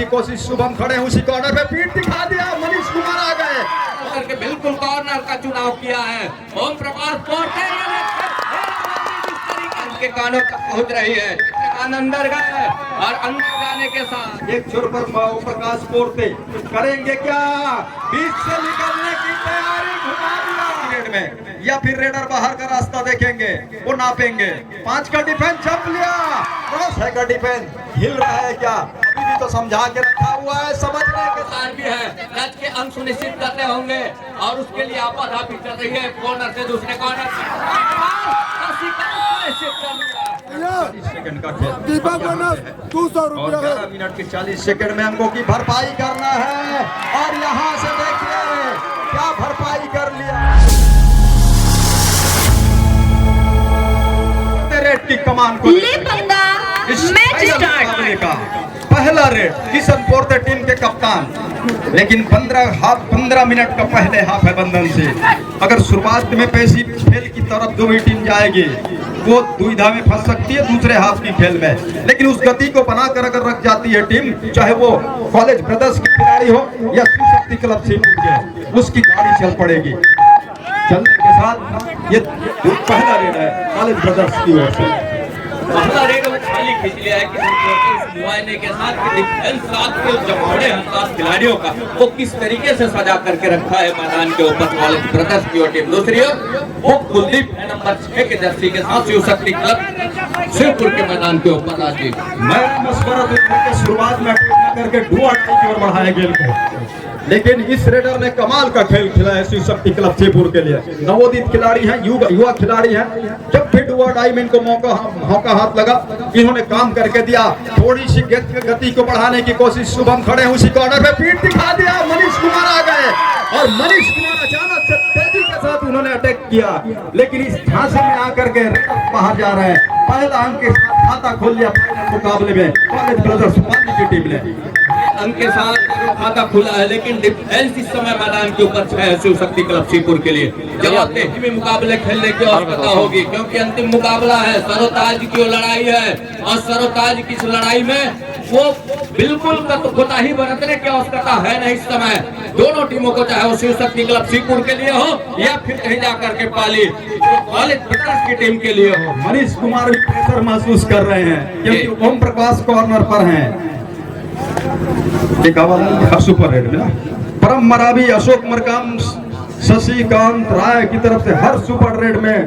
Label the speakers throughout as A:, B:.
A: की कोशिश, शुभम खड़े हैं उसी कॉर्नर पे, पीठ दिखा दिया, मनीष कुमार आ गए
B: करके बिल्कुल कॉर्नर का चुनाव किया है। ओम प्रकाश पोर्टे के कानों तक पहुंच रही है, अंदर गए और अंदर जाने के साथ
A: एक छोर पर ओम प्रकाश पोर्टे करेंगे क्या, बीच से निकलने की तैयारी, घुमा दिया रेड में, या फिर रेडर बाहर का रास्ता देखेंगे, वो नापेंगे। 5 का डिफेंस छप लिया, क्रॉस है का डिफेंस हिल रहा है क्या, अभी भी तो समझा के रखा हुआ है, समझने के
B: साथ भी है, मैच के अंक सुनिश्चित करने होंगे और उसके लिए आपाधापी चल रही है, कॉर्नर से दूसरे कॉर्नर सेकंड का खेल, 11 मिनट के 40 सेकंड में अंकों की भरपाई करना है और यहाँ से देखिए क्या भरपाई कर लिया। रेड की कमान को का पहला रेड किशन पोर्टे टीम के कप्तान, लेकिन 15 मिनट का पहले हाफ है बंधन से। अगर शुरुआत में पैसी खेल की तरफ जो भी टीम जाएगी वो दुविधा में फंस सकती है दूसरे हाफ की खेल में, लेकिन उस गति को बनाकर अगर रख जाती है टीम, चाहे वो कॉलेज ब्रदर्स की खिलाड़ी हो या शिव शक्ति क्लब सीपुर के, उसकी गाड़ी चल पड़ेगी। चलने के साथ ये पहला रेड है कॉलेज ब्रदर्स की ओर से, पहला रेड खाली खींच लिया है कि मुआयने के साथ खिलाड़ियों का वो किस तरीके से सजा करके रखा है मैदान के ऊपर कॉलेज ब्रदर्स की टीम। दूसरी ओर वो कुलदीप नंबर 6 के जर्सी के साथ शिव शक्ति क्लब शिवपुर के मैदान के ऊपर राजीव मैं मशवरा शुरुआत में करके डुआ की ओर बढ़ाया गेल को, लेकिन इस रेडर ने कमाल का खेल खेला है शिव शक्ति क्लब शिवपुर के लिए। नवोदित खिलाड़ी हैं, युवा खिलाड़ी हैं, जब भी डुआ डाई में इनको मौका हाथ लगा इन्होंने काम करके दिया। थोड़ी सी गति को बढ़ाने की कोशिश, शुभम खड़े हैं उसी कॉर्नर पे, पीठ दिखा दिया, मनीष कुमार आ गए और मनीष कुमार अचानक से तेजी के साथ उन्होंने अटैक किया, लेकिन इस झांसे में आकर के बाहर जा रहे हैं। पहला अंक के साथ खाता खोल लिया मुकाबले में कॉलेज ब्रदर्स की टीम ने, अंक के साथ खाता खुला है, लेकिन डिफेंस इस समय मैदान के ऊपर है शिव शक्ति क्लब शिवपुर के लिए। जवाबदेही में मुकाबले खेलने की आवश्यकता होगी, क्योंकि अंतिम मुकाबला है, सरोताज की लड़ाई है और सरोताज की इस लड़ाई में वो बिल्कुल कोताही बरतने की आवश्यकता है नहीं इस समय। दोनों टीमों को, चाहे वो शिव शक्ति क्लब शिवपुर के लिए हो या फिर कहीं जाकर के पाली कॉलेज ब्रदर्स की टीम के लिए हो। मनीष कुमार भी प्रेशर महसूस कर रहे हैं क्योंकि ओम प्रकाश कॉर्नर पर हैं। सुपर रेड में परम मरावी, अशोक मरकाम, शशिकांत राय की तरफ से हर सुपर रेड में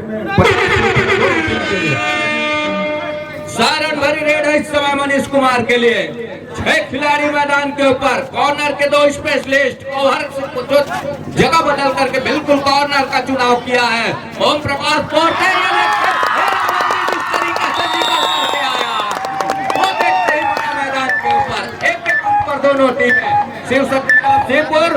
B: सारण भरी रेड है इस समय मनीष कुमार के लिए। 6 खिलाड़ी मैदान के ऊपर, कॉर्नर के 2 स्पेशलिस्ट और हर जगह बदल करके बिल्कुल कॉर्नर का चुनाव किया है। ओम प्रकाश पोर्टे दोनों टीमें शिव शक्ति शिवपुर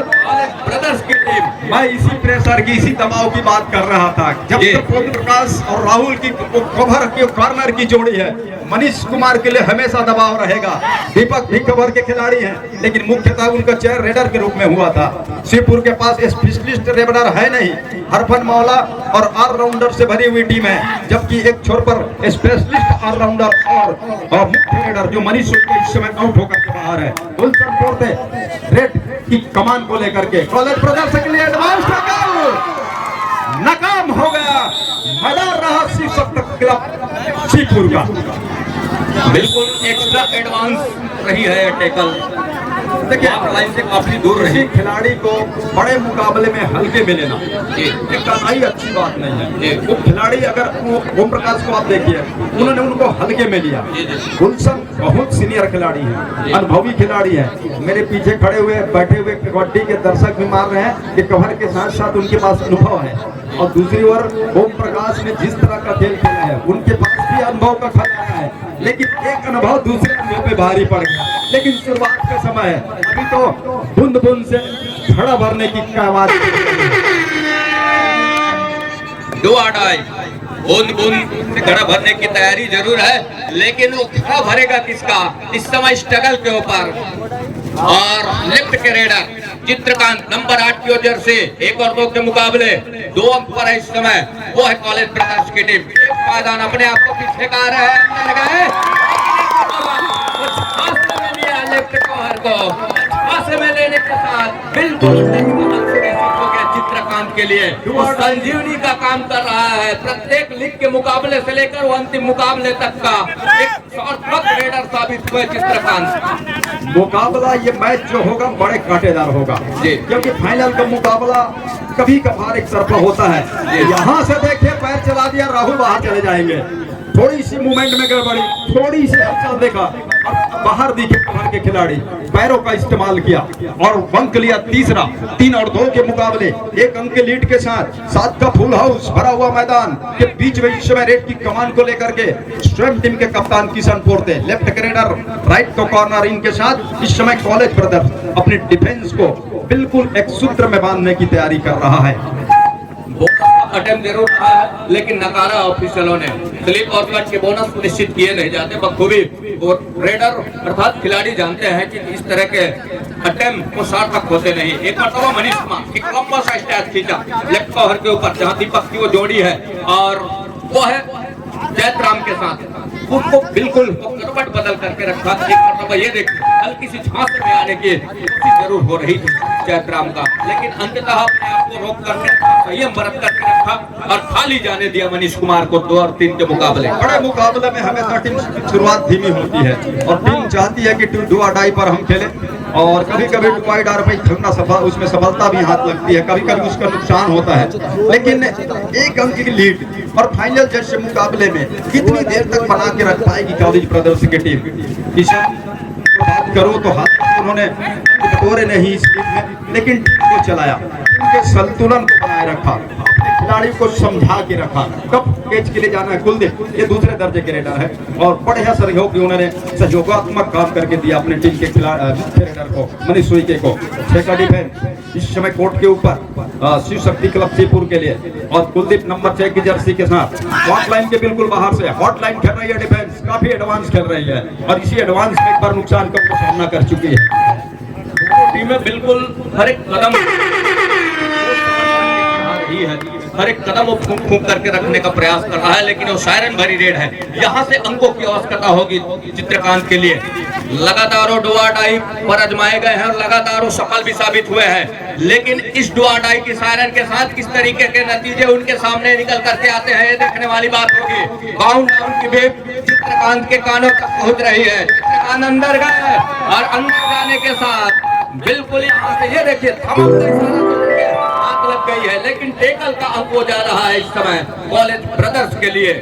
B: ब्रदर्स की टीम। मैं इसी प्रेशर की, इसी दबाव की बात कर रहा था। जब तक ओम प्रकाश और राहुल की कवर की कॉर्नर की जोड़ी है, मनीष कुमार के लिए हमेशा दबाव रहेगा। दीपक भी कवर के खिलाड़ी हैं, लेकिन मुख्यतः उनका चयन रेडर के रूप में हुआ था। शिवपुर के पास स्पेशलिस्ट रेडर है नहीं, हरफन मौला और ऑलराउंडर से भरी हुई टीम है, जबकि एक छोर पर स्पेशलिस्ट ऑलराउंडर और मुख्य रेडर जो मनीष इस समय आउट होकर के बाहर है। गुलशन पोर्टे रेड की कमान को लेकर के कॉलेज ब्रदर्स के लिए एडवांस नाकाम हो गया। मैदान रहा शिव शक्ति क्लब शिवपुर का, बिल्कुल एक्स्ट्रा एडवांस रही है टैकल। देखिए लाइन से काफी दूर रही, खिलाड़ी को बड़े मुकाबले में हल्के में लेना एक अच्छी बात नहीं है। वो खिलाड़ी अगर ओम प्रकाश को आप देखिए, उन्होंने उनको हल्के में लिया। गुलशन बहुत सीनियर खिलाड़ी है, अनुभवी खिलाड़ी है। मेरे पीछे खड़े हुए बैठे हुए कबड्डी के दर्शक भी मार रहे हैं कि कवर के साथ साथ उनके पास अनुभव है। और दूसरी ओर ओम प्रकाश ने जिस तरह का खेल खेला है, उनके पास भी अनुभव का खजाना है, लेकिन एक अनुभव दूसरे अनुभव पे भारी पड़ गया। लेकिन शुरुआत का समय है, अभी तो बूंद बूंद से घड़ा भरने की आवाज, बूंद बूंद से घड़ा भरने की तैयारी जरूर है, लेकिन वो घड़ा भरेगा किसका इस समय स्ट्रगल के ऊपर। और लेफ्ट के रेडर चित्रकांत नंबर 8 की वजह से 1 और 2 के मुकाबले 2 अंक पर है इस समय, वो है कॉलेज ब्रदर्स की टीम। मैदान अपने आप को पीछे कर रहे हैं, है लेफ्ट कॉर्नर को पास में लेने के साथ बिल्कुल हो गया चित्रकांत के लिए। वो संजीवनी का काम कर रहा है। प्रत्येक लीग के मुकाबले से लेकर वो अंतिम मुकाबले तक का एक सार्थक रेडर साबित हुए चित्रकांत।
A: मुकाबला ये मैच जो होगा बड़े कांटेदार होगा
B: जी।
A: क्योंकि फाइनल का मुकाबला कभी कभार एक तरफा होता है। यहाँ से देखिए पैर चला दिया, राहुल बाहर चले जाएंगे। थोड़ी सी मूवमेंट में गड़बड़ी, थोड़ी सी हलचल देखा, बाहर दिखे बाहर के खिलाड़ी, पैरों का इस्तेमाल किया और अंक लिया तीसरा। 3 और 2 के मुकाबले 1 अंक के लीड के साथ 7 का फुल हाउस भरा हुआ मैदान के बीच में इस समय रेड की कमान को लेकर के स्वयं टीम के कप्तान Kishan Porte, left grader right को कॉर्नर इनके साथ इस समय कॉलेज ब्रदर्स अपनी डिफेंस को बिल्कुल एक सूत्र में बांधने की तैयारी कर रहा है।
B: अटेम्प्ट जरूर रहा है लेकिन नकारा ऑफिशियलों ने। स्लिप और कट के बोनस निश्चित किए नहीं जाते बखूबी। और रेडर अर्थात खिलाड़ी जानते हैं कि इस तरह के अटेम्प्ट को सार्थक होते नहीं। एक मरतबा मनीष कुमार एक लंबा सा स्टैच खींचा लेफ्ट कॉर्नर के ऊपर, जहां दीपक की वो जोड़ी है और वो है जयराम के साथ, उसको बिल्कुल करवट बदल करके रखा। एक मरतबा ये देखिए हल्की सी झांस में आने की कोशिश जरूर हो रही थी जयराम का, लेकिन अंततः अपने आप को रोक करके संयम बरत करके रखा और खाली जाने दिया मनीष कुमार को 2 और 3 के मुकाबले।
A: बड़े मुकाबले में हमेशा टीम की शुरुआत धीमी होती है और टीम चाहती है कि डू और डाई पर हम खेलें और कभी कभी खेलना सफल, उसमें सफलता भी हाथ लगती है, कभी कभी उसका नुकसान होता है। लेकिन 1 अंक की लीड और फाइनल जैसे मुकाबले में कितनी देर तक बना के रख पाएगी कॉलेज ब्रदर्स की टीम। किशन बात करो तो हाथ उन्होंने बटोरे नहीं इस टीम में, लेकिन टीम को चलाया, उनके संतुलन को बनाए रखा, अपने खिलाड़ी को समझा के रखा। कब कैच के लिए जाना है कुलदीप, ये दूसरे दर्जे के रेडर है और बढ़िया सहयोग उन्होंने सहयोगात्मक काम करके दिया अपने टीम के रेडर को मनीष सुईके को। 6 का डिफेंस इस समय कोर्ट के ऊपर शिव शक्ति क्लब सीपुर के लिए और कुलदीप नंबर 6 की जर्सी के साथ हॉटलाइन के बिल्कुल बाहर से हॉटलाइन खेल रही है। डिफेंस काफी एडवांस खेल रही है और इसी एडवांस में एक बार नुकसान का सामना कर चुकी है।
B: टीमें बिल्कुल हर एक कदम ही है, हर एक कदम वो फूंक करके रखने का प्रयास कर रहा है, लेकिन वो सायरन भरी रेड है। यहाँ से अंकों की आवश्यकता होगी चित्रकांत के लिए। लगातार वो डुआ डाई पर अजमाए गए हैं और लगातार वो सफल भी साबित हुए हैं, लेकिन इस डुआ डाई की सायरन के साथ किस तरीके के नतीजे उनके सामने निकल करके आते हैं, ये देखने वाली बात होगी। बाउंड डाउन की वेव चित्रकांत के कानों तक पहुंच रही है। चित्रकांत अंदर गए और अंदर जाने के साथ बिल्कुल यहाँ से ये देखिए हाथ लग गई है, लेकिन टेकल का अंक हो जा रहा है इस समय कॉलेज ब्रदर्स के लिए।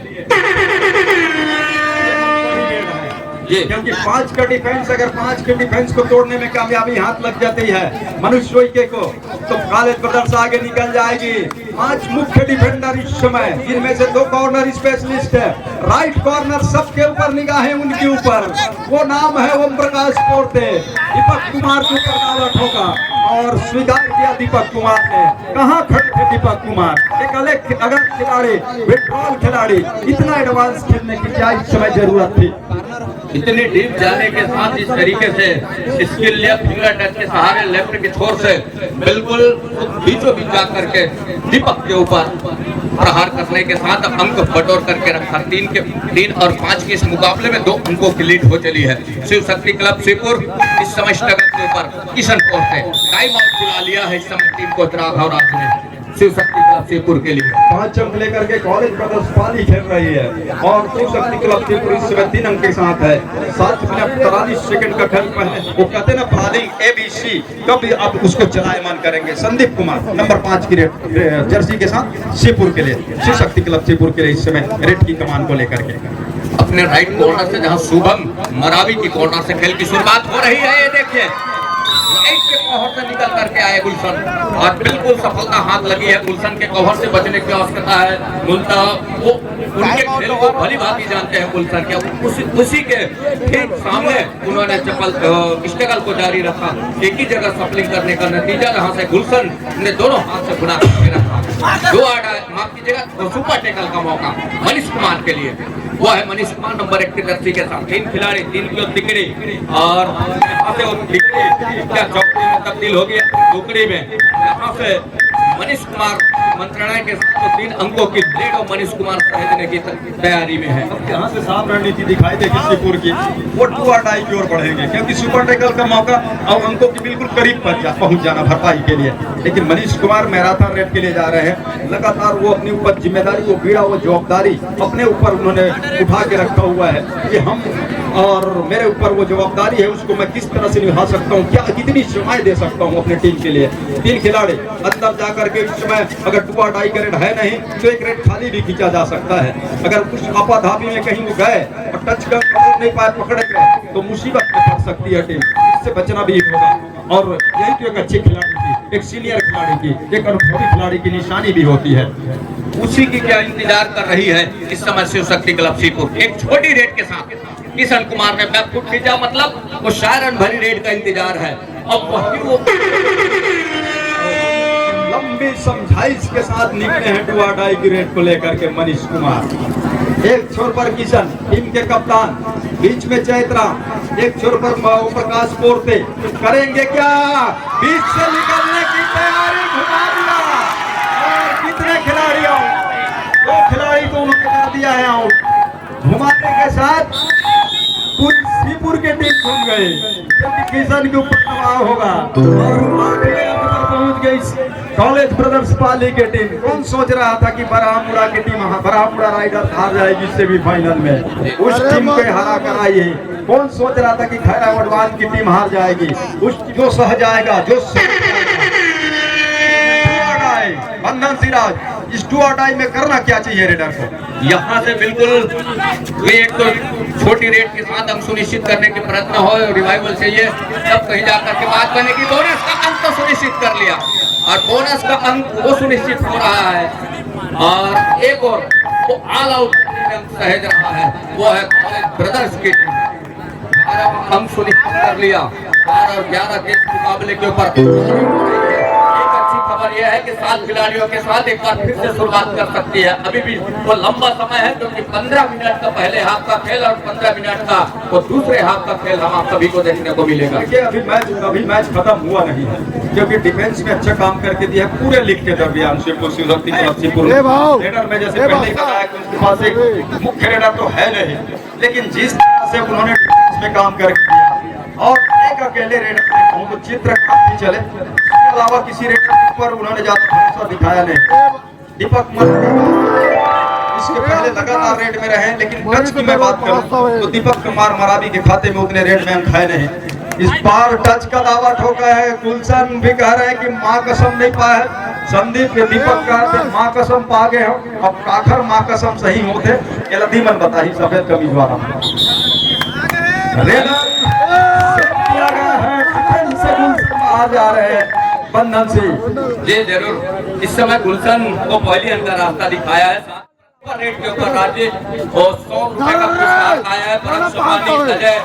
A: क्योंकि 5 का डिफेंस, अगर 5 के डिफेंस को तोड़ने में कामयाबी हाथ लग जाती है मनुष्य सोईके को, तो कॉलेज ब्रदर्स आगे निकल जाएगी। 5 मुख्य डिफेंडर इस समय, जिनमें से 2 कॉर्नर स्पेशलिस्ट है। राइट कॉर्नर सबके ऊपर निगाहें उनके ऊपर, वो नाम है ओम प्रकाश पोर्ते। दीपक कुमार के ऊपर डाला ठोका और स्वीकार किया दीपक कुमार ने। कहाँ खड़े थे दीपक कुमार, एक अलग खिलाड़ी, विड्रॉल खिलाड़ी, इतना एडवांस खेलने की क्या इस समय जरूरत थी।
B: इतनी डीप जाने के साथ इस तरीके से स्किल लेफ्ट फिंगर टच के सहारे लेफ्ट के छोर से बिल्कुल बीचों बीच जा करके दीपक के ऊपर प्रहार करने के साथ अंक बटोर करके रखा। 3 और 5 के इस मुकाबले में 2 अंकों की लीड हो चली है शिव शक्ति क्लब सीपुर। इस समय स्ट्रगल के ऊपर किशन पोर्ते टाइम आउट बुला लिया है इस समय टीम को राघव राज ने शिव शक्ति क्लब सीपुर के लिए।
A: 5 अंक लेकर के कॉलेज ब्रदर्स पाली खेल रही है और शिव शक्ति क्लब सीपुर इस समय 3 अंक के साथ है। 7 मिनट 43 सेकंड का खेल पहले, वो कहते हैं ना बॉलिंग ABC, कब आप उसको चलायमान करेंगे। संदीप कुमार नंबर 5 की जर्सी के साथ सीपुर के लिए, शिव शक्ति क्लब सीपुर के लिए इस समय रेड की कमान को लेकर के
B: अपने राइट कॉर्नर से, जहां शुभम मरावी की कॉर्नर से खेल की शुरुआत हो रही है। ये देखिए एक के कवर से निकल करके आए गुलशन और बिल्कुल सफलता हाथ लगी है। गुलशन के कवर से बचने की आवश्यकता है। मूलतः वो उनके खेल को भली भांति जानते हैं गुलशन के, उसी के ठीक सामने उन्होंने स्ट्रगल को जारी रखा। एक ही जगह सफलिंग करने का नतीजा, जहां से गुलशन ने दोनों हाथ से बुना करके रखा। 2 माफ कीजिएगा, सुपर टेकल का मौका मनीष कुमार के लिए। वो है मनीष कुमार नंबर 1 की जर्सी के साथ। 3 खिलाड़ी, 3 किलो तिकड़ी और यहाँ से वो तिकड़ी क्या चौकड़ी में तब्दील हो गया टुकड़ी में। यहाँ से मनीष कुमार मंत्रालय के साथ 3 अंकों की लीड और मनीष कुमार खरीदने की तैयारी में है।
A: अब यहाँ से साफ रणनीति दिखाई देगी श्रीपुर की, वो 2 और डाई की ओर बढ़ेंगे क्योंकि सुपर टैकल का मौका और अंकों के बिल्कुल करीब पहुंच जाना भरपाई के लिए। लेकिन मनीष कुमार मैराथन रेड के लिए जा रहे हैं। लगातार वो अपने ऊपर जिम्मेदारी, वो बीड़ा, वो जवाबदारी अपने ऊपर उन्होंने उठा के रखा हुआ है कि हम और मेरे ऊपर वो जवाबदारी है, उसको मैं किस तरह से निभा सकता हूँ, क्या कितनी सेवाएं दे सकता हूँ अपने टीम के लिए। 3 खिलाड़ी अंदर जाकर के इस समय अगर 2 और डाई का रेड है नहीं तो एक रेड खाली भी खींचा जा सकता है। अगर कुछ आपाधापी में कहीं वो गए और टच कर नहीं पाए, पकड़े गए तो मुसीबत में पड़ सकती है टीम, इससे बचना भी होगा। और यही तो एक अच्छे खिलाड़ी की, एक सीनियर खिलाड़ी की, एक अनुभवी खिलाड़ी की निशानी भी होती है।
B: उसी की क्या इंतजार कर रही है इस समय शिव शक्ति क्लब श्रीपुर। एक छोटी रेड के साथ किशन कुमार ने बैक फुट खींचा, मतलब वो शायरन भरी रेड का इंतजार है। अब वही वो
A: लंबी समझाइश के साथ निकले हैं 2 और डाई की रेड को लेकर के मनीष कुमार। एक छोर पर किशन टीम के कप्तान, बीच में चैत्रा, एक छोर पर प्रकाश पोरते करेंगे क्या, बीच से निकलने की तैयारी, घुमा दिया और कितने खिलाड़ी आउट, 2 खिलाड़ी को उन्होंने कर दिया है आउट। घुमाने के साथ पूरी श्रीपुर की टीम घूम गई क्योंकि किशन के ऊपर दबाव होगा और पहुंच गई कॉलेज ब्रदर्स पाली की टीम। कौन सोच रहा था कि बरामुड़ा की टीम, बरामुड़ा राइडर हार जाएगी सेमीफाइनल में, उस टीम को हरा कर आई है। कौन सोच रहा था कि खैरा वडवान की टीम हार जाएगी, उस जो सह जाएगा, जो बंधन सिराज। इस 2 और डाई में करना क्या चाहिए रेडर को?
B: यहाँ से बिल्कुल वे एक तो छोटी रेड के साथ हम सुनिश्चित करने के प्रयत्न हो, रिवाइवल चाहिए, तब कहीं जाकर के बात बनेगी। बोनस का अंक तो सुनिश्चित कर लिया और बोनस का अंक वो सुनिश्चित हो रहा है। और एक और वो ऑल आउट सहेज रहा है, वो है ब्रदर्स की टीम। 12 अंक सुनिश्चित कर लिया। 12 और 11 के मुकाबले के ऊपर खबर यह है कि 7 खिलाड़ियों के साथ एक बार फिर से शुरुआत कर सकती है। अभी भी वो लंबा समय है क्योंकि 15 मिनट का पहले हाफ का खेल और 15 मिनट का वो दूसरे हाफ का खेल हम आप सभी को देखने को मिलेगा।
A: देखिए अभी मैच खत्म हुआ नहीं है क्योंकि डिफेंस में अच्छा काम करके दिया पूरे लीग के दरमियान श्रीपुर शिव शक्ति क्लब श्रीपुर। रेडर में जैसे पहले बताया कि उसके पास एक मुख्य रेडर तो है नहीं, लेकिन जिस तरह से उन्होंने डिफेंस में काम करके दिया और एक अकेले रेडर तो चित्र काफी चले, इसके अलावा किसी रेडर पर उन्होंने ज्यादा भरोसा दिखाया नहीं। दीपक इसके पहले लगातार रेड में रहे, लेकिन टच की मैं बात करूं तो दीपक कुमार मरावी के खाते में उतने रेड में अंक है नहीं। इस बार टच का दावा ठोका है। गुलशन भी कह रहे हैं कि मां कसम नहीं पाए। संदीप के दीपक कहते मां कसम पा गए हो, अब काखर मां कसम सही होते ये लधीमन बताही सफेद कमीज वाला रेडर आ जा रहे हैं बंधन से।
B: जी जरूर, इस समय गुलशन को पहली अंदर रास्ता दिखाया है। रेड के ऊपर राज्य और 100 रुपए का पुरस्कार आया है। परम सम्मानित अजय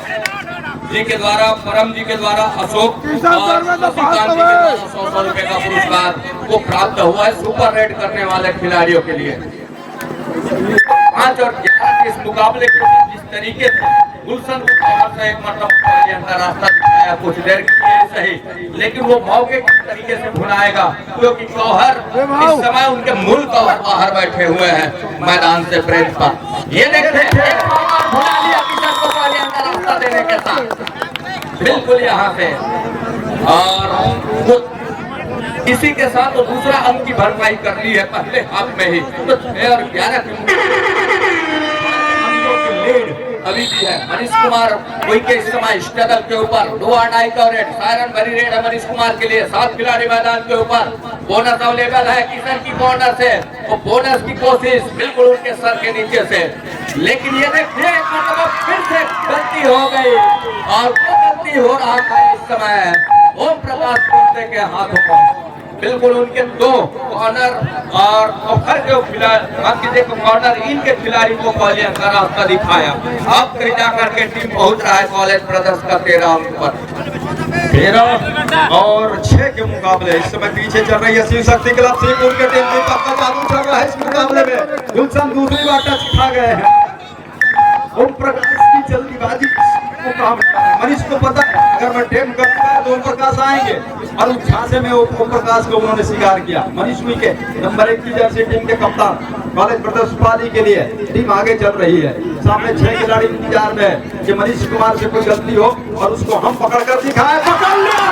B: जी के द्वारा, परम जी के द्वारा अशोक और शशिकांत जी के द्वारा 100 रुपए का पुरस्कार को प्राप्त हुआ है सुपर रेड करने वाले खिलाड़ियों के लिए। 5 और 11 के इस मुकाबले को जिस तरीके से गुलशन को एक मतलब रास्ता दिखाया, कुछ देर के लिए सही, लेकिन वो मौके किस तरीके से भुनाएगा क्योंकि गौहर इस समय उनके मूल गौहर बाहर बैठे हुए हैं मैदान से ब्रेक पर। ये देखते भुना लिया किशन को पहले अंदर रास्ता देने के साथ बिल्कुल यहाँ से, और वो इसी के साथ तो दूसरा अंक की भरपाई कर ली है पहले हाफ में ही। तो 6 और 11 अभी भी है। मनीष कुमार कोई के इस समय स्ट्रगल के ऊपर 2 और डाई का रेड, सायरन भरी रेड है मनीष कुमार के लिए। 7 खिलाड़ी मैदान के ऊपर, बोनस अवेलेबल है किशन की बोनस है, वो बोनस की कोशिश बिल्कुल उनके सर के नीचे से, लेकिन ये देखिए मतलब फिर से गलती हो गई और वो गलती हो रहा था इस समय ओम प्रकाश कुंते के हाथों में। बिल्कुल उनके 2 कॉर्नर और कॉर्नर इनके खिलाड़ी को पहले अंदर रास्ता दिखाया। अब जाकर के टीम पहुंच रहा है कॉलेज ब्रदर्स का 13 अंक पर।
A: 13 और 6 के मुकाबले इस समय पीछे चल रही है शिव शक्ति क्लब श्रीपुर के टीम। दीपक का जादू चल रहा है इस मुकाबले में। गुलशन दूसरी बार टच खा गए हैं। ओम प्रकाश की जल्दीबाजी वो काम मनीष को पता है अगर मैं टेम करूंगा तो ओम प्रकाश आएंगे, और उस झांसे में ओम प्रकाश को उन्होंने स्वीकार किया। मनीष के नंबर 1 की जर्सी टीम के कप्तान कॉलेज ब्रदर्स पाली के लिए टीम आगे चल रही है। सामने 6 खिलाड़ी इंतजार में है कि मनीष कुमार से कोई गलती हो और उसको हम पकड़ कर दिखाए। पकड़ लिया,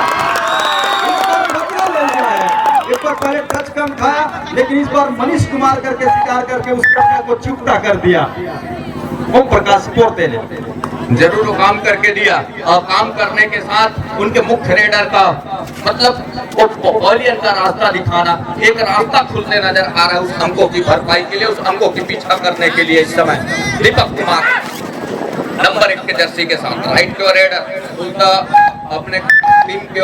A: एक बार पहले टच कम खाया, लेकिन इस बार मनीष कुमार करके स्वीकार करके उस घटना को चुपता कर दिया ओम प्रकाश पोर्ते ने।
B: जरूर वो काम करके दिया, और काम करने के साथ उनके मुख्य रेडर का मतलब बॉलियर का रास्ता दिखाना, एक रास्ता खुलने नजर आ रहा है उस अंकों की भरपाई के लिए, उस अंकों की पीछा करने के लिए। इस समय दीपक कुमार नंबर 1 के जर्सी के साथ राइट के रेडर उनका अपने टीम के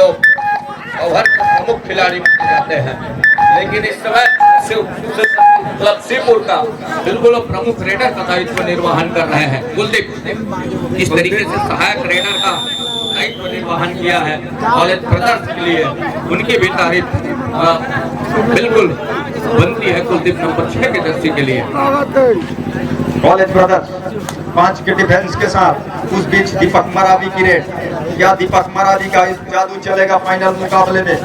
B: ओवर प्रमुख खिलाड़ी माने जाते हैं, लेकिन इस समय क्लब शिवपुर का बिल्कुल प्रमुख रेडर का दायित्व निर्वहन कर रहे हैं कुलदीप। इस तरीके से सहायक रेडर का दायित्व निर्वहन किया है कॉलेज ब्रदर्स के लिए, उनकी भी तारीफ बिल्कुल बनती है कुलदीप नंबर 6 के जर्सी के लिए।
A: कॉलेज ब्रदर्स 5 के डिफेंस के साथ, उस बीच दीपक मरावी की रेड। क्या दीपक मरावी का इस जादू चलेगा फाइनल मुकाबले में?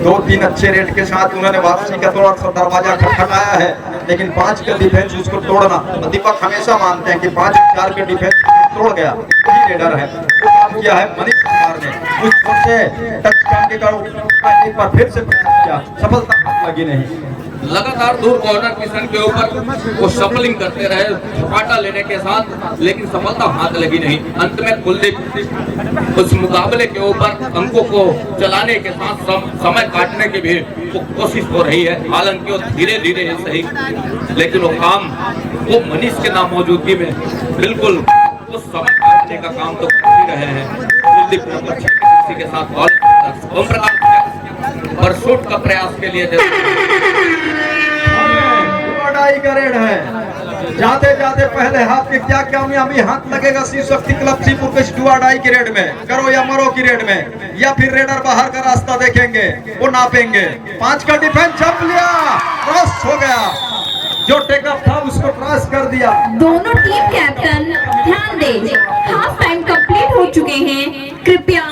A: 2-3 अच्छे रेड के साथ उन्होंने वापसी का थोड़ा सा दरवाजा खटखटाया है, लेकिन 5 का डिफेंस उसको तोड़ना, दीपक हमेशा मानते हैं कि 5-4 के डिफेंस तोड़ गया वही रेडर है। वो काम किया है मनीष कुमार ने, उस से टच करने का एक बार फिर से प्रयास किया, सफलता लगी नहीं।
B: लगातार दूर कॉर्नर मिशन के ऊपर वो शफलिंग करते रहे झपाटा लेने के साथ, लेकिन सफलता हाथ लगी नहीं। अंत में कुलदीप उस मुकाबले के ऊपर अंकों को चलाने के साथ समय काटने की भी कोशिश हो रही है, हालांकि वो धीरे धीरे सही, लेकिन वो काम वो मनीष के नामौजूदगी में बिल्कुल उस समय काटने का काम तो कर ही रहे हैं। कुलदीप नंबर 6 के साथ ओम प्रकाश बरसूट का प्रयास के लिए
A: का रेड है। जाते जाते पहले हाथ के क्या कामयाबी हाथ लगेगा शिव शक्ति क्लब शिवपुर के डुआडाई की रेड में, करो या मरो की रेड में, या फिर रेडर बाहर का रास्ता देखेंगे, वो नापेंगे। 5 का डिफेंस छप लिया, क्रॉस हो गया, जो टेकअप था उसको क्रॉस कर दिया।
C: दोनों टीम कैप्टन ध्यान दें, हाफ टाइम कंप्लीट हो चुके हैं, कृपया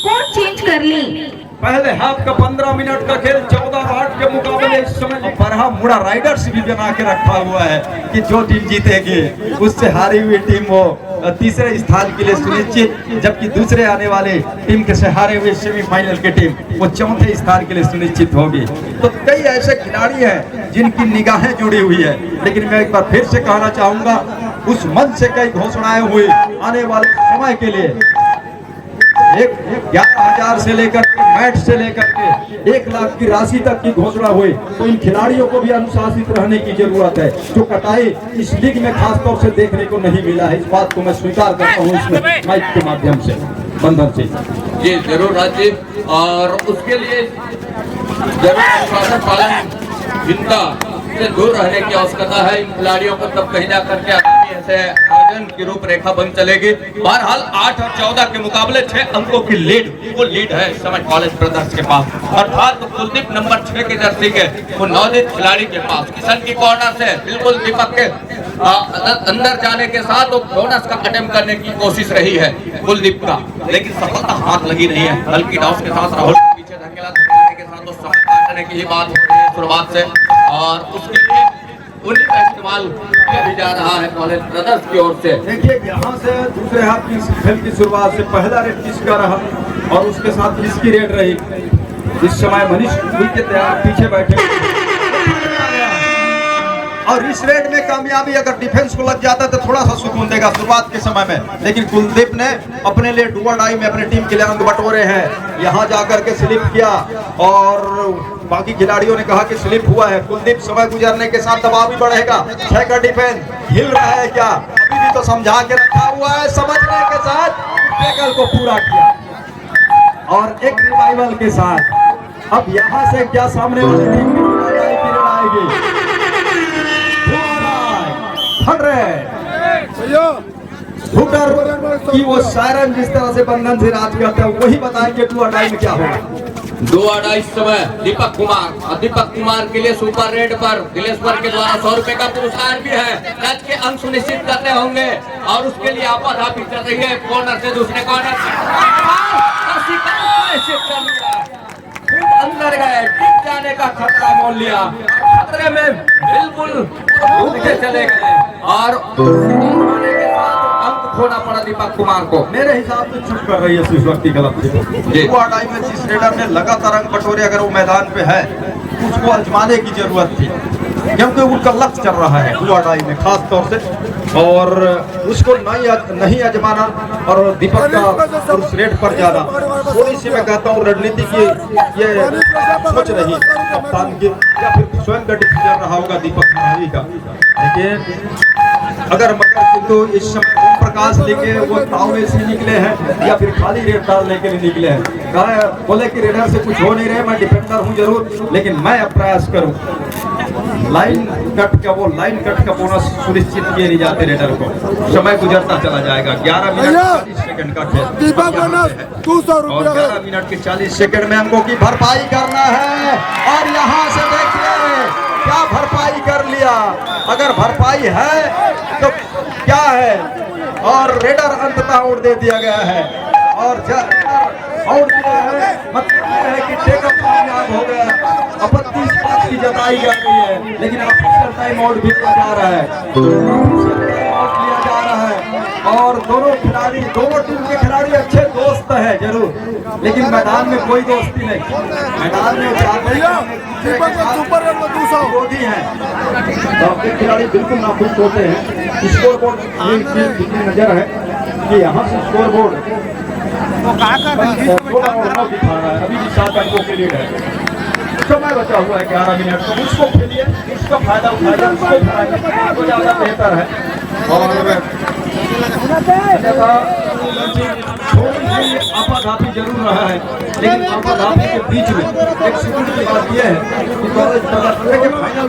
C: कोड चेंज कर लें।
A: पहले हाफ का 15 मिनट का खेल 14-8 के मुकाबले इस समय बरहा मुड़ा राइडर्स भी बना के रखा हुआ है कि जो टीम जीतेगी उससे हारी हुई टीम वो तीसरे स्थान के लिए सुनिश्चित, जबकि दूसरे आने वाले टीम के से हारे हुए सेमीफाइनल की टीम वो चौथे स्थान के लिए सुनिश्चित होगी। तो कई ऐसे खिलाड़ी हैं जिनकी निगाहें जुड़ी हुई है, लेकिन मैं एक बार फिर से कहना चाहूंगा उस मंच से कई घोषणाएं हुई आने वाले समय के लिए। 11,000 से लेकर मैच से लेकर के 1 लाख की राशि तक की घोषणा हुई, तो इन खिलाड़ियों को भी अनुशासित रहने की जरूरत है, जो कटाई इस लीग में खासतौर से देखने को नहीं मिला है। इस बात को मैं स्वीकार करता हूँ इसमें माइक के माध्यम से, बंधन से।
B: ये जरूर राजीव, और उसके लिए जरूर अनुशासन पालन चिंता से दूर रहने की आवश्यकता है इन खिलाड़ियों को, तब कहीं जाकर के आगामी ऐसे आयोजन की रूपरेखा बन चलेगी। बहरहाल 8 और 14 के मुकाबले 6 अंकों की लीड, वो लीड है इस समय कॉलेज ब्रदर्स के पास, अर्थात कुलदीप नंबर 6 के जर्सी के वो नवोदित खिलाड़ी के पास। किशन की कॉर्नर से बिल्कुल दीपक के अंदर जाने के साथ वो बोनस का अटेम्प्ट करने की कोशिश रही है कुलदीप का, लेकिन सफलता हाथ लगी नहीं है। हल्की टॉस के साथ राहुल पीछे धकेला के साथ वो समय काटने की ही बात हो रही है शुरुआत से, और उसके लिए उन्हीं का इस्तेमाल किया भी जा रहा है कॉलेज ब्रदर्स की ओर से।
A: देखिए यहाँ से दूसरे हाफ की खेल की शुरुआत से पहला रेड किसका रहा और उसके साथ किसकी रेड रही। इस समय मनीष के तैयार पीछे बैठे, और इस रेड में कामयाबी अगर डिफेंस को लग जाता तो थोड़ा सा सुकून देगा शुरुआत के समय में, लेकिन कुलदीप ने अपने लिए डुआडाई में अपनी टीम के लिए अंक बटोरे हैं। यहाँ जाकर के स्लिप किया और बाकी खिलाड़ियों ने कहा कि स्लिप हुआ है। कुलदीप समय गुजरने के साथ दबाव भी बढ़ेगा। 6 का डिफेंस हिल रहा है क्या, अभी भी तो समझा के रखा हुआ है, समझने के साथ टैकल को पूरा किया और एक रिवाइवल के साथ। अब यहाँ से क्या सामने वाली टीम की आएगी, शूटर की वो सायरन जिस तरह से बंधन से राज करता है वही बताएंगे डुआडाई में क्या होगा।
B: 2-2.5 समय दीपक कुमार, और दीपक कुमार के लिए सुपर रेड पर दिलेश्वर के द्वारा 100 रुपए का पुरस्कार भी है। मैच के अंक सुनिश्चित करने होंगे और उसके लिए आपाधापी चल रही है कॉर्नर से दूसरे कॉर्नर अंदर गए, टिक जाने का खतरा मोल लिया, खतरे में बिल्कुल डूबते चले गए और अंक खोना पड़ा दीपक कुमार को।
A: मेरे हिसाब से चुप कर रही है इस वक्त की गलत थी। टाइम में जिस रेडर ने लगातार अंक बटोरे, अगर वो मैदान पे है उसको आजमाने की जरूरत थी, क्योंकि उनका लक्ष्य चल रहा है हुआ टाइम में खास तौर से, और उसको नहीं आजमाना और दीपक का उस रेट पर जाना, थोड़ी सी मैं कहता हूँ रणनीति की ये सोच रही कप्तान की, या फिर स्वयं का डिसीजन रहा होगा दीपक कुमारी का। लेकिन अगर मकर सिंधु इस समय ओम प्रकाश लेके वो ताव में से निकले हैं या फिर खाली रेड डालने के लिए निकले हैं, कहा बोले कि रेडर से कुछ हो नहीं रहे, मैं डिफेंडर हूं जरूर, लेकिन मैं अब प्रयास करूं। लाइन कट का बोनस सुनिश्चित किए नहीं जाते रेडर को। समय गुजरता चला जाएगा। 11 मिनट 40 सेकंड का खेल और 11 मिनट के 40 सेकंड में अंकों की भरपाई करना है, और यहाँ से देखिए क्या भरपाई कर लिया। अगर भरपाई है तो क्या है, और रेडर अंततः आउट दे दिया गया है, और आउट दिया है मतलब यह है कि टेकअप कामयाब हो गया। आपत्ति इस बात की जताई जा रही है, लेकिन ऑफिशियल टाइम आउट भी लिया जा रहा है, लिया जा रहा है। और दोनों खिलाड़ी, दोनों टीम के खिलाड़ी अच्छे दोस्त हैं जरूर, लेकिन मैदान में कोई दोस्ती नहीं। मैदान में विरोधी हैं, तो खिलाड़ी बिल्कुल नाखुश होते हैं। स्कोर बोर्ड की नजर है कि यहाँ से स्कोर बोर्ड दिखा रहा है, अभी भी 7 अंकों के लिए है। समय बचा हुआ है 11 मिनट, तो उसको खेलिए, उसका फायदा उठाइए, उसको तो ज़्यादा बेहतर है। और आपाधापी जरूर रहा है, लेकिन आपाधापी के बीच में एक सिक्योरिटी की बात यह है कि फाइनल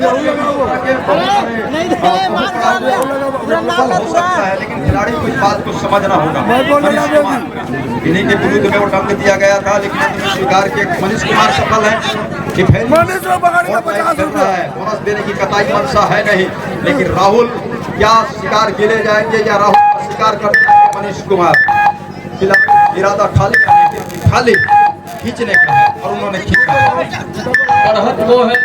A: हो सकता है, लेकिन खिलाड़ी को इस बात को समझना होगा। इन्हीं के विरुद्ध में वो दंड दिया गया था, लेकिन स्वीकार किया। मनीष कुमार सफल है, बोनस देने की कतई मंशा है नहीं, लेकिन राहुल क्या शिकार खेले जाएंगे या राहुल शिकार करते हैं मनीष कुमार। इरादा खाली खींचने का है, और उन्होंने खींचा।
B: बढ़त वो है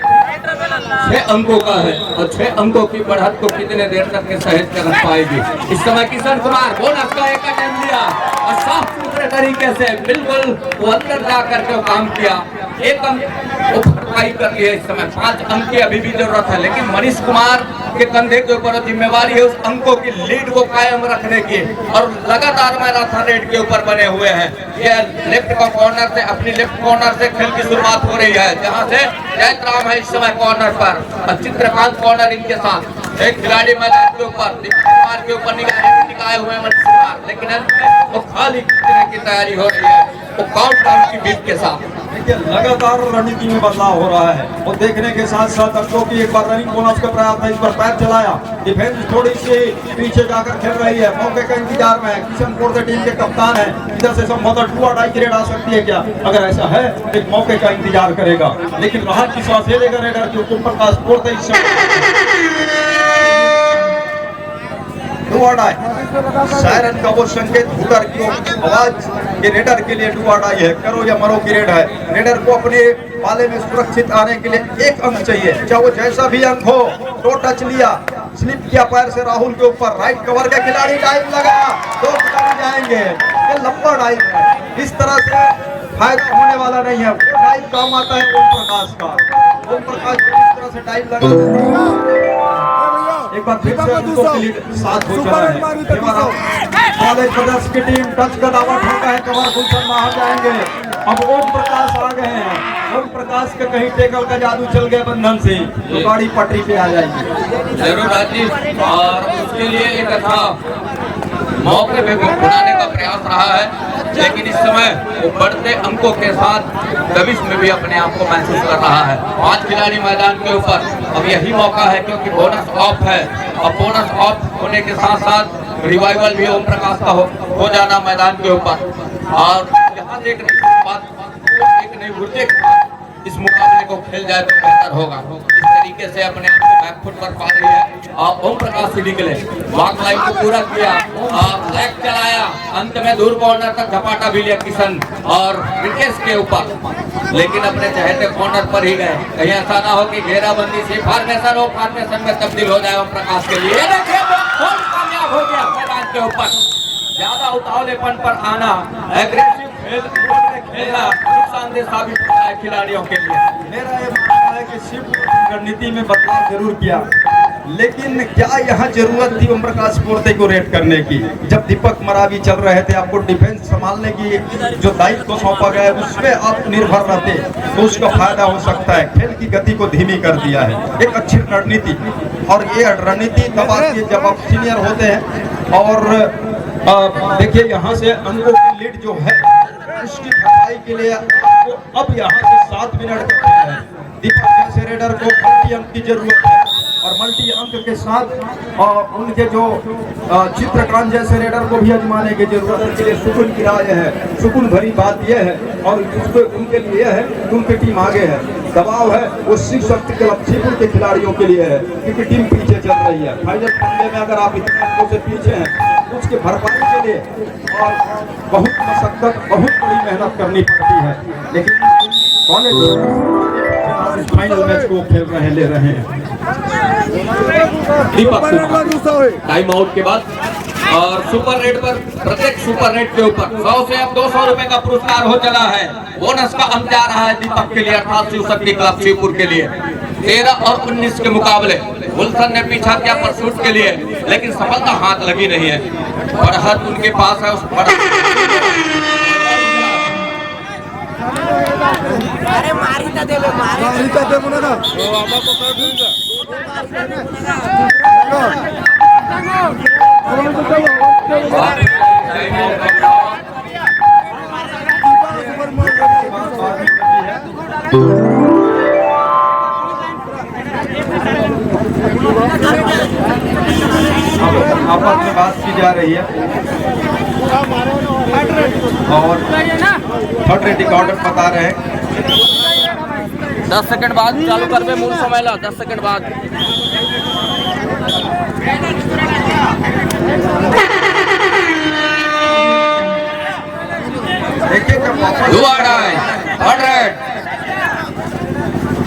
B: 6 अंकों का है, और 6 अंकों की बढ़त को कितने देर तक के सहेज कर रख पाएगी। इस समय किशन कुमार बोनस का एक अटेम्प्ट लिया और साफ सुथरे तरीके से बिल्कुल वो अंदर जा करके वो काम किया। 1 अंक वो भरपाई कर ली है। इस समय 5 अंक की अभी भी जरूरत है, लेकिन मनीष कुमार के कंधे के ऊपर जिम्मेवारी है उस अंकों की लीड को कायम रखने की, और लगातार मैराथन रेड के ऊपर बने हुए हैं। ये लेफ्ट का कॉर्नर से, अपनी लेफ्ट कॉर्नर से खेल की शुरुआत हो रही है, जहां से जयंतराम है इस समय कॉर्नर पर, और चित्रकांत कॉर्नर इनके साथ। एक खिलाड़ी मैदान के ऊपर दीपक कुमार के ऊपर निकाय हुए मनीष कुमार, लेकिन वो खाली खींचने की तैयारी हो रही है, वो काउंटडाउन की बीप के साथ।
A: लगातार रणनीति में बदलाव हो रहा है, और देखने के साथ साथ अंकों की एक बार रनिंग बोनस का प्रयास था, इस पर पैर चलाया, डिफेंस थोड़ी सी पीछे जाकर खेल रही है, मौके का इंतजार में है। किशनपुर से टीम के कप्तान है, इधर से संभवतः 2-2.5 की रेड आ सकती है क्या? अगर ऐसा है एक मौके का इंतजार करेगा, लेकिन राहत की सांस लेगा रेडर के ऊपर का स्कोर सायरन का वो संकेत हुटर की आवाज के रेडर के लिए डुआडाई है, करो या मरो की रेड है। रेडर को अपने पाले में सुरक्षित आने के लिए 1 अंक चाहिए, चाहे वो जैसा भी अंक हो। तो टच लिया, स्लिप किया पैर से राहुल के ऊपर, राइट कवर का खिलाड़ी डाइव लगा, 2 खिलाड़ी जाएंगे। ये लंबा डाइव है, इस तरह से फायदा होने वाला नहीं है। वो डाइव काम आता है ओम प्रकाश का। ओम प्रकाश इस तरह से डाइव लगा, एक बार फिर से उनको साथ हो चला है। कॉलेज ब्रदर्स की टीम टच का दावा ठोका है, कमर गुलशन बाहर जाएंगे। अब ओम प्रकाश आ गए हैं, ओम प्रकाश के कहीं टेकल का जादू चल गया बंधन से, तो गाड़ी पटरी पे आ जाएगी
B: जरूर राजीव। और उसके लिए एक अच्छा मौके पे बनाने का प्रयास रहा है, लेकिन इस समय वो बढ़ते अंकों के साथ दबिश में भी अपने आप को महसूस कर रहा है। 5 खिलाड़ी मैदान के ऊपर, अब यही मौका है क्योंकि बोनस ऑफ है, और बोनस ऑफ होने के साथ साथ रिवाइवल भी ओम प्रकाश का हो जाना मैदान के ऊपर। और यहाँ देख रहे एक नहीं उड़ते इस मुकाबले को खेल जाए तो बेहतर होगा। इस तरीके से अपने आप को बैकफुट पर पा रही है और ओम प्रकाश से निकले, वॉक लाइन को पूरा किया और लेग चलाया, अंत में दूर कॉर्नर तक झपाटा भी लिया किशन और विकेट के ऊपर, लेकिन अपने चहेते कॉर्नर पर ही गए। कहीं ऐसा ना हो कि घेराबंदी से फॉर्मेशन में तब्दील हो जाए ओम प्रकाश के लिए। कामयाब हो गया मैदान के ऊपर, ज्यादा उतावलेपन पर आना, एग्रेसिव खेलना नुकसानदेह साबित होता है खिलाड़ियों के लिए।
A: मेरा ये मानना है कि शिवपुर की रणनीति में बदलाव जरूर किया, लेकिन क्या यहाँ जरूरत थी ओम प्रकाश पोर्ते को रेड करने की? जब दीपक मरावी चल रहे थे, आपको डिफेंस संभालने की जो दायित्व को सौंपा गया है उसमें आप निर्भर रहते तो उसका फायदा हो सकता है। खेल की गति को धीमी कर दिया है, एक अच्छी रणनीति। और ये रणनीति तब आती है जब आप सीनियर होते हैं। और देखिए यहाँ से अंकों की लीड जो है उसकी भरपाई के लिए आपको अब यहाँ से 7 मिनट का खेल है। दीपक जैसे रेडर को मल्टी अंक की जरूरत है और मल्टी अंक के साथ उनके जो चित्रकांत जैसे रेडर को भी आजमाने की जरूरत है। के लिए सुकून की राय है, सुकून भरी बात यह है और उसको उनके लिए है कि उनकी टीम आगे है। दबाव है वो शिव शक्ति क्लब शिवपुर के खिलाड़ियों के लिए है क्योंकि टीम पीछे चल रही है। फाइनल मुकाबले में अगर आप इतने अंकों से पीछे हैं उसके भरपाई के लिए और बहुत मशक्कत, बहुत बड़ी मेहनत करनी पड़ती है, लेकिन कॉलेज फाइनल मैच को खेल रहे हैं, ले रहे हैं।
B: दीपक टाइम आउट के बाद और सुपर रेट पर प्रत्येक सुपर रेट के ऊपर 100 से अब 200 रुपए का पुरस्कार हो चला है। बोनस का अंक जा रहा है दीपक के लिए अर्थात शिव शक्ति क्लब शिवपुर के लिए। 13 और 19 के मुकाबले गुलशन ने पीछा किया परसूट के लिए, लेकिन सफलता हाथ लगी नहीं है। बढ़त उनके पास है, उस
D: अरे मारी दे ना
A: आपस में बात की जा रही है और थर्ड रेटिंग ऑर्डर बता रहे हैं।
E: 10 सेकंड बाद चालू करबे मूल समय ला 10 सेकंड बाद।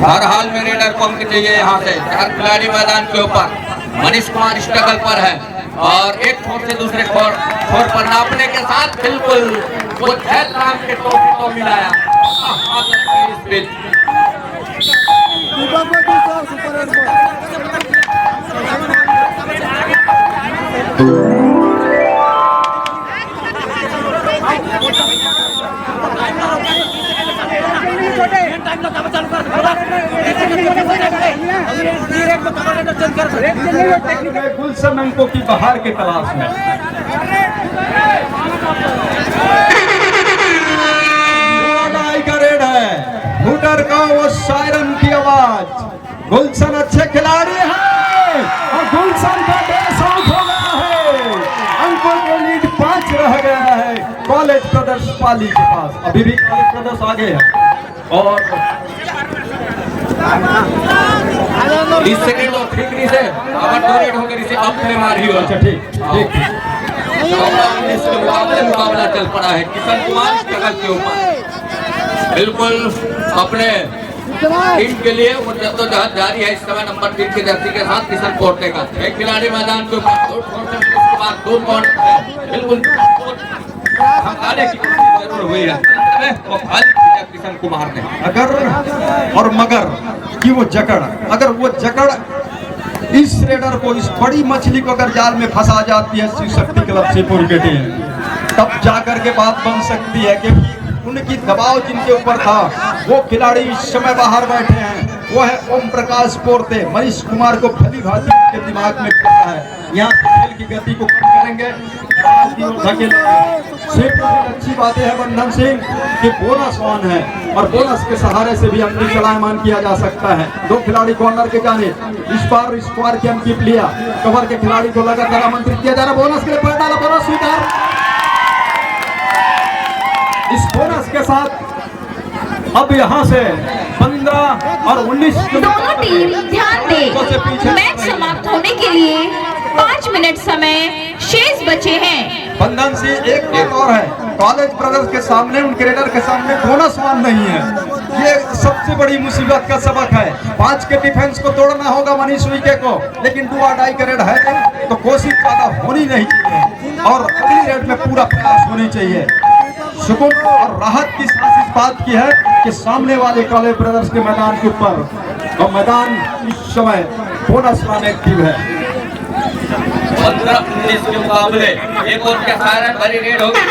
B: हर हाल में रेडर को अंक चाहिए यहाँ से। 4 खिलाड़ी मैदान के ऊपर, मनीष कुमार स्ट्रगल पर है और एक छोर से दूसरे छोर पर नापने के साथ बिल्कुल वो राम के टोपी को मिलाया।
A: गुलशन अंकों की बहार के तलाश में का रेड है। हुटर का वो सायरन की आवाज। गुलशन अच्छे खिलाड़ी हैं और गुलशन का 10 आउट हो गया है। अंकों को लीड 5 रह गया है कॉलेज ब्रदर्स पाली के पास। अभी भी कॉलेज ब्रदर्स आगे है और
B: 20 सेकंड और फिक्री से डोनेट होकर इसे अब खेले मारी हो।
A: अच्छा ठीक
B: मुकाबला चल पड़ा है किशन कुमार स्ट्रगल के ऊपर। बिल्कुल अपने टीम के लिए वो जद्दोजहद जारी है इस समय नंबर 3 की जर्सी के साथ किशन कोर्टे का। एक खिलाड़ी मैदान के ऊपर दूर बिल्कुल हटाने की जरूर हुई है किशन कुमार ने।
A: अगर और मगर कि वो जकड़, अगर वो जकड़ इस रेडर को, इस बड़ी मछली को अगर जाल में फंसा जाती है शिव शक्ति क्लब शिवपुर के टीम, तब जाकर के बात बन सकती है कि उनकी दबाव जिनके ऊपर था वो खिलाड़ी इस समय बाहर बैठे हैं। वो है ओम प्रकाश पोर्ते। मनीष कुमार को भली भांति के दिमाग में चल रहा है, यहाँ खेल की गति को कम करेंगे। अच्छी बातें है बंधन सिंह कि बोनस ऑन है और बोनस के सहारे से भी अंक चलायमान किया जा सकता है। 2 खिलाड़ी कॉर्नर के जाने इस बार स्क्वायर की अंकित लिया। कवर के खिलाड़ी को लगातार आमंत्रित किया जा रहा। बोनस के लिए पड़ डाला, बोनस स्वीकार। इस बोनस के साथ अब यहाँ से 15 और 19
C: दोनों टीम ध्यान दें, मैच समाप्त होने के लिए 5 मिनट समय शेष बचे हैं।
A: बंधन से एक बात और है, कॉलेज ब्रदर्स के सामने, उनके रेडर के सामने बोनस मान नहीं है। ये सबसे बड़ी मुसीबत का सबक है। 5 के डिफेंस को तोड़ना होगा मनीष उइके को, लेकिन डू और डाई का रेड है तो कोशिश ज्यादा होनी नहीं चाहिए और अगली रेड में पूरा प्रयास होनी चाहिए। सुकून और राहत की सांस इस बात की है कि सामने वाले कॉलेज ब्रदर्स के मैदान के ऊपर और मैदान इस समय बोनस मान एक्टिव है।
B: 15-19 के मुकाबले एक और के सायरन भरी रेड होगी।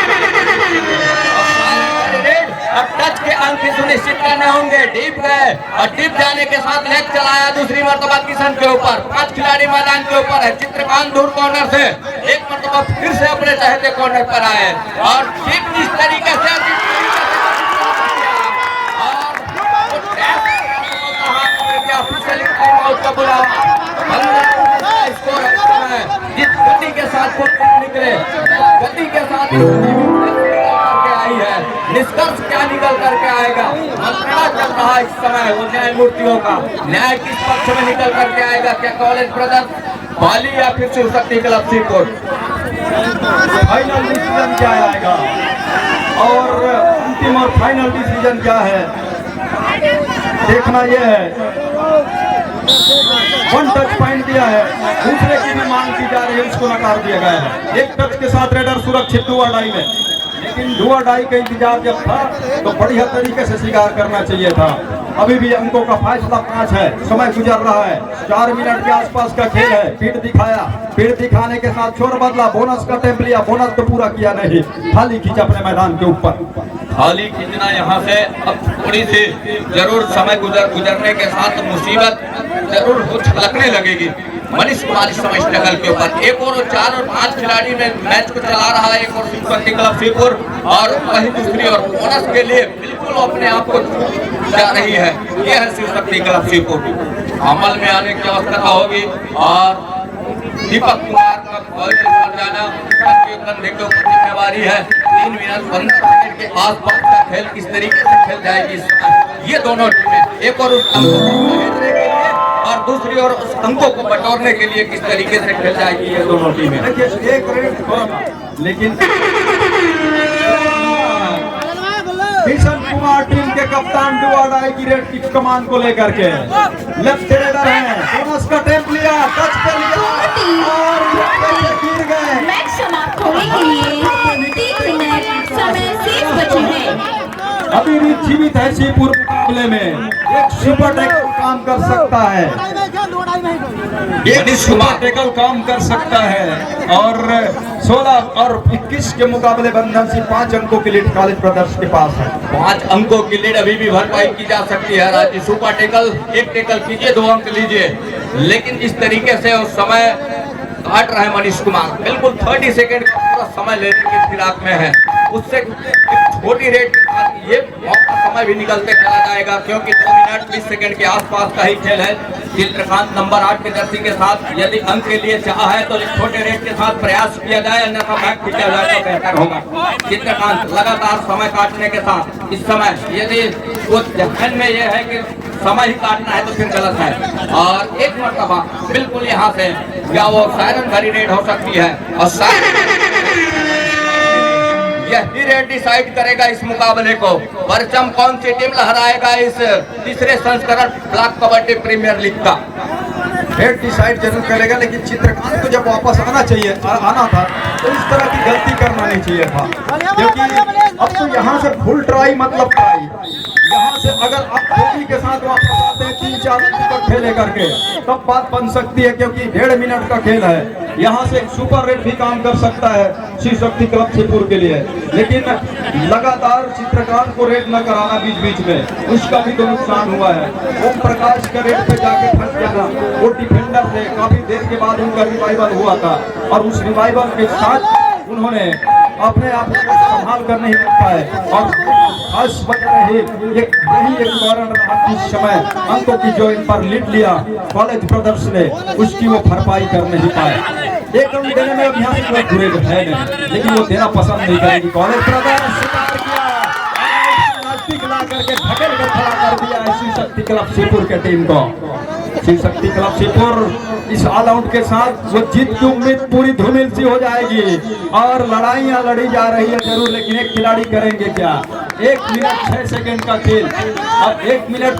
B: अब टच के अंक सुनिश्चित करने होंगे। डीप गए और डीप जाने के साथ लेग चलाया दूसरी मर्तबा किशन के ऊपर। 5 खिलाड़ी मैदान के ऊपर है। चित्रकांत दूर कॉर्नर से एक मर्तबा फिर से अपने चाहते कॉर्नर पर आए और डीप इस तरीके से जिस गति के साथ निकले, गति के साथ आई है, निष्कर्ष क्या निकल करके आएगा? मंत्रणा चल रहा है इस समय वो न्यायमूर्तियों का। न्याय किस पक्ष में निकल करके आएगा? क्या कॉलेज ब्रदर्स बाली या फिर Shiv Shakti club Shripur?
A: Final decision क्या आएगा और अंतिम और फाइनल डिसीजन क्या है, देखना यह है। 1 टच पॉइंट दिया है, दूसरे की भी मांग की जा रही है, उसको नकार दिया गया है। 1 टच के साथ रेडर सुरक्षित डू और डाई में, लेकिन डू और डाई का इंतजार जब था तो बढ़िया तरीके से स्वीकार करना चाहिए था। अभी भी अंकों का फैसला 5 है, समय गुजर रहा है, 4 मिनट के आसपास का खेल है। पीठ दिखाया, पीठ दिखाने के साथ छोर बदला, बोनस का टेम्प लिया, बोनस तो पूरा किया नहीं, खाली खींचा अपने मैदान के ऊपर।
B: खाली खींचना यहाँ से अब थोड़ी सी जरूर समय गुजरने के साथ मुसीबत जरूर कुछ लगने लगेगी। मनीष कुमार इस समय स्ट्रगल के ऊपर एक और 4 और 5 खिलाड़ी में मैच को चला रहा है। एक और शिव शक्ति क्लब श्रीपुर और वही दूसरी और बोनस के लिए बिल्कुल अपने आप को जा रही है। ये है शिव शक्ति क्लब श्रीपुर। अमल में आने की आवश्यकता होगी और दीपक कुमार का कॉल जाना कंधे के ऊपर जिम्मेवारी है। 3 मिनट 15 सेकंड के आसपास का खेल किस तरीके से खेल जाएगी इस समय ये दोनों टीमें, एक और उस अंकों को भेजने के लिए और दूसरी और उस अंकों को बटोरने के लिए किस तरीके से खेल जाएगी ये दोनों टीमें।
A: देखिए एक रेड लेकिन किशन कुमार टीम के कप्तान डू और डाई की रेड की कमान को लेकर के लेफ्ट रेडर हैं, बोनस का टेम्प लिया, टच कर लिया और गिर गए।
C: मैच समाप्त होने के लिए 3 मिनट समय शेष बचे हैं।
A: अभी भी जीवित है श्रीपुर मुकाबले में, एक सुपर टैकल काम कर सकता है, एक सुपर टैकल काम कर सकता है और 16 और 21 के मुकाबले बंधन से 5 अंकों की लीड कॉलेज ब्रदर्स के पास है।
B: 5 अंकों की लीड अभी भी भरपाई की जा सकती है। राजी सुपर टैकल, एक टैकल कीजिए 2 अंक लीजिए, लेकिन इस तरीके से उस समय काट रहा है मनीष कुमार, बिल्कुल 30 सेकंड का पूरा समय लेने की फिराक में है। उससे छोटी रेट ये मौका समय भी निकलते चला जाएगा क्योंकि 2 मिनट 20 सेकंड के आसपास का ही खेल है। चित्रकांत नंबर 8 के जर्सी के साथ यदि अंक के लिए चाह है तो एक छोटे रेट के साथ प्रयास किया जाए, अन्यथा बैक खींचा जाए तो बेहतर होगा। चित्रकांत लगातार समय काटने के साथ इस समय यदि वो जहन में ये है कि समय ही काटना है तो फिर गलत है और एक मरतबा बिल्कुल यहाँ से या वो सायरन भरी रेड हो सकती है और यही रेड डिसाइड करेगा इस मुकाबले को। परचम कौन सी टीम लहराएगा इस तीसरे संस्करण ब्लॉक कबड्डी प्रीमियर लीग का,
A: रेड डिसाइड जरूर करेगा, लेकिन चित्रकांत को जब वापस आना था तो इस तरह की गलती करना नहीं चाहिए था क्योंकि अब तो यहाँ से फुल ट्राई मतलब ट्राई, यहाँ से अगर आप धोनी के साथ वापस आते हैं 3-4 मिनट तक खेले करके तब बात बन सकती है क्योंकि 1.5 मिनट का खेल है। यहाँ से सुपर रेड भी काम कर सकता है शिव शक्ति क्लब श्रीपुर के लिए, लेकिन लगातार चित्रकांत को रेड न कराना बीच बीच में उसका भी तो नुकसान हुआ है। ओम प्रकाश का रेड पे जाके फंस जाना, वो डिफेंडर थे, काफी देर के बाद उनका रिवाइवल हुआ था और उस रिवाइवल के साथ उन्होंने अपने आप को संभाल कर नहीं रखा है और खास वजह रही यही एक कारण रहा इस समय अंकों की जो इन पर लीड लिया कॉलेज ब्रदर्स ने उसकी वो भरपाई कर नहीं पाए। एक रन देने में अब यहाँ से कोई बुरे है नहीं, लेकिन वो देना पसंद नहीं करेगी कॉलेज ब्रदर्स। करके धकेल कर खड़ा कर दिया है शिव शक्ति क्लब शिवपुर के टीम को। शिव शक्ति क्लब शिवपुर इस ऑल आउट के साथ वो जीत की उम्मीद पूरी धूमिल सी हो जाएगी और लड़ाइयां लड़ी जा रही है जरूर, लेकिन एक खिलाड़ी करेंगे क्या। 1 मिनट 6 सेकंड का खेल, अब 1 मिनट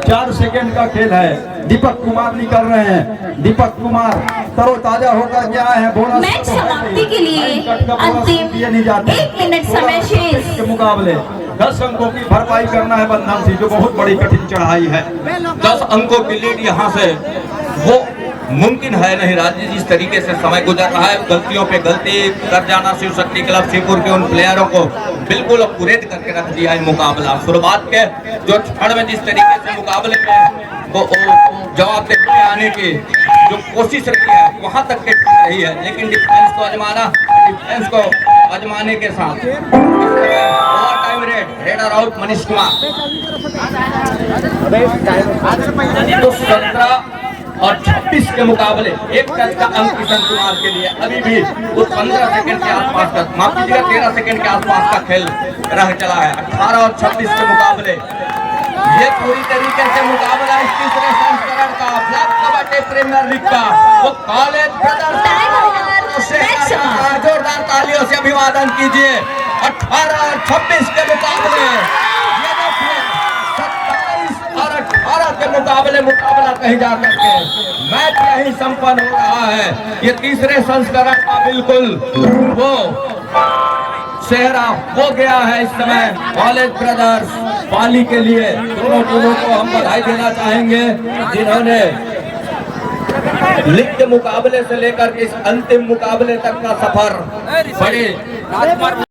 A: 4 सेकंड का खेल है। दीपक कुमार निकल रहे हैं, दीपक कुमार तरोताजा होकर क्या है। बोनस
C: मैच समाप्ति के लिए अंतिम 1 मिनट समय शेष
A: के मुकाबले 10 अंकों की भरपाई करना है बंधन सिंह, जो बहुत बड़ी कठिन चढ़ाई है।
B: 10 अंकों की लीड यहाँ से वो मुमकिन है नहीं राज्य। जिस तरीके से समय गुजर रहा है, गलतियों पे गलती कर जाना शिव शक्ति क्लब शिवपुर के उन प्लेयरों को बिल्कुल अपग्रेड करके रख दिया है मुकाबला। शुरुआत के जो क्षण में जिस तरीके से मुकाबले में वो जवाब देने आने की जो कोशिश रही है वहां तक के रही है, लेकिन डिफेंस को आजमाने के साथ over time raider out Manish Kumar. तो 17 और 26 के मुकाबले 1 टच का अंक किशन कुमार के लिए अभी भी वो 15 सेकंड के आसपास का, माफ कीजिएगा 13 सेकंड के आसपास का खेल रह चला है। 18 और 26 के मुकाबले ये पूरी तरीके से मुकाबला इस तीसरे संस्करण का ब्लैक कबड्डी प्रीमियर लीग का वो कॉलेज ब्रदर्स जोरदार तालियों से अभिवादन कीजिए। 18 और 26 के मुकाबले, ये देखिए 27 और 18 के मुकाबला कहीं जा करके मैच यही संपन्न हो रहा है। ये तीसरे संस्करण का बिल्कुल वो सेहरा हो गया है इस समय कॉलेज ब्रदर्स पाली के लिए। दोनों टीमों को हम बधाई देना चाहेंगे जिन्होंने लीग के मुकाबले से लेकर इस अंतिम मुकाबले तक का सफर बड़े